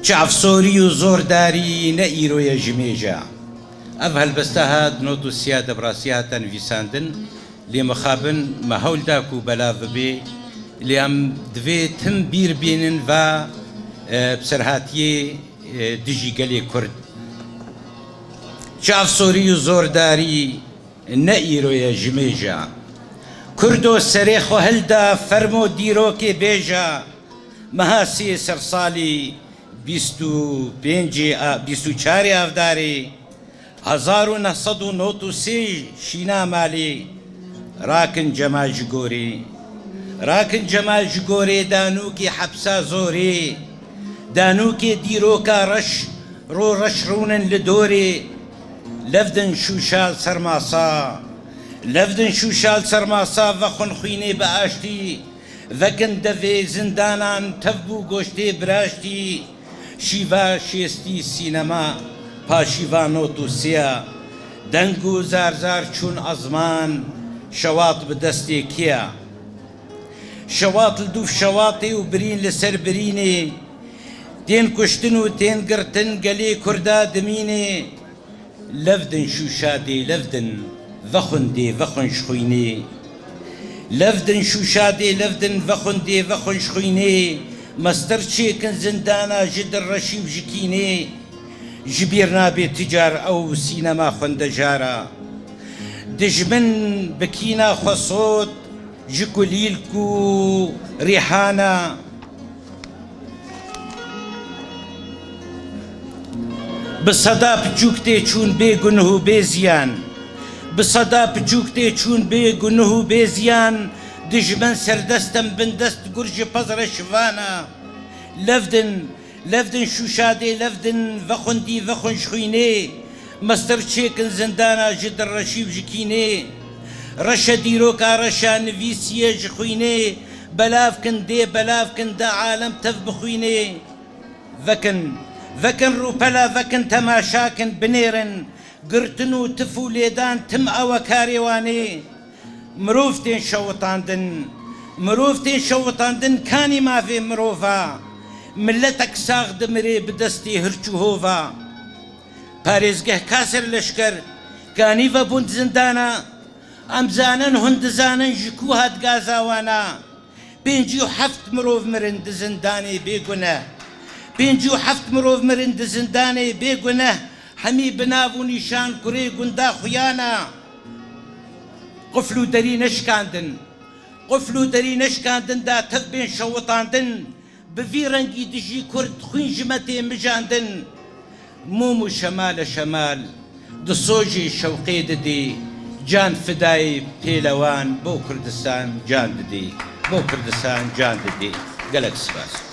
چافسۆری و زۆرداری نە ئیرۆیە ژمێژە ئەڤ هەلبەستە هات نۆت و سیا دەبڕاستی هاتە نویساندن لێ مەخابن مە هەولداک و بەلا ببێ لێم دوێتم بیر بێنن و بسەرهاتیێ دژی گەلێ کورد چافسۆری و زۆرداری نە ئیرۆیە ژمێژە کوردۆ سەرێخۆ هەلدا فەرمۆ دیرۆکێ بێژە مەها سێ سەرساڵی 24 ئاودارێ 1993 شینا مالێ ڕاکن جەمال ji gorê danûkê hepsa zorê danûkê dîroka reş ro reş rûnin li dorê levdin şûşal sermasa vexwin xwînê bi aştî vekin devê zindanan tev bû goştê biraştî şîva şêstî sînema paşîva not û siya deng û zarzar çûn ezman şewat bi destê kiya şewat li dûv şewatê û birîn li ser birînê tên kuştin û tên girtin gelê kurda dimînê levdin şûşadê levdin vexwindê vexwin ji xwînê levdin şûşadê levdin vexwindê vexwin ji xwînê mestir çêkin zindana ji dirreşîv ji kînê ji bîr nabe ticar ew sînema xwendejara dijmin bi kîna xwe sot ji kulîlk û rîhana bi seda piçûk tê çûn bê gunuh û bê ziyan bi seda piçûk tê çûn bê gunuh û bê ziyan dijmin serdestem bin dest gur ji pezre şivana levdin şûşadê levdin vexwindî vexwin ji xwînê mestir çêkin zindana ji dirreşîv ji kînê reşe dîroka reşa nivîsiye ji xwînê belavkin dê belavkin de alem tev bixwînê vekin rûpela vekin temaşakin binêrin girtin û tif û lêdan tim ewe karê wanê mirov tên şewitandin kanî mavê mirova milletek sax dimirê bi destê hirç û hova parêzgeh kasir leşker kanî vebûn zindana em zanin hûn dizanin ji ku hat gazawana 57 mirov mirin di zindanê bêguneh 57 mirov mirin di zindanê bêguneh hemî bi nav û nîşan kurê gunda xuyana qufl û derî neşkandin da tev bên şewitandin bi vî rengî dijî kurd xwîn ji me tê mijandin mûm û şemal di sojê şewqê didî can fidayê pêlewan bo Kurdistan can didî gelek spas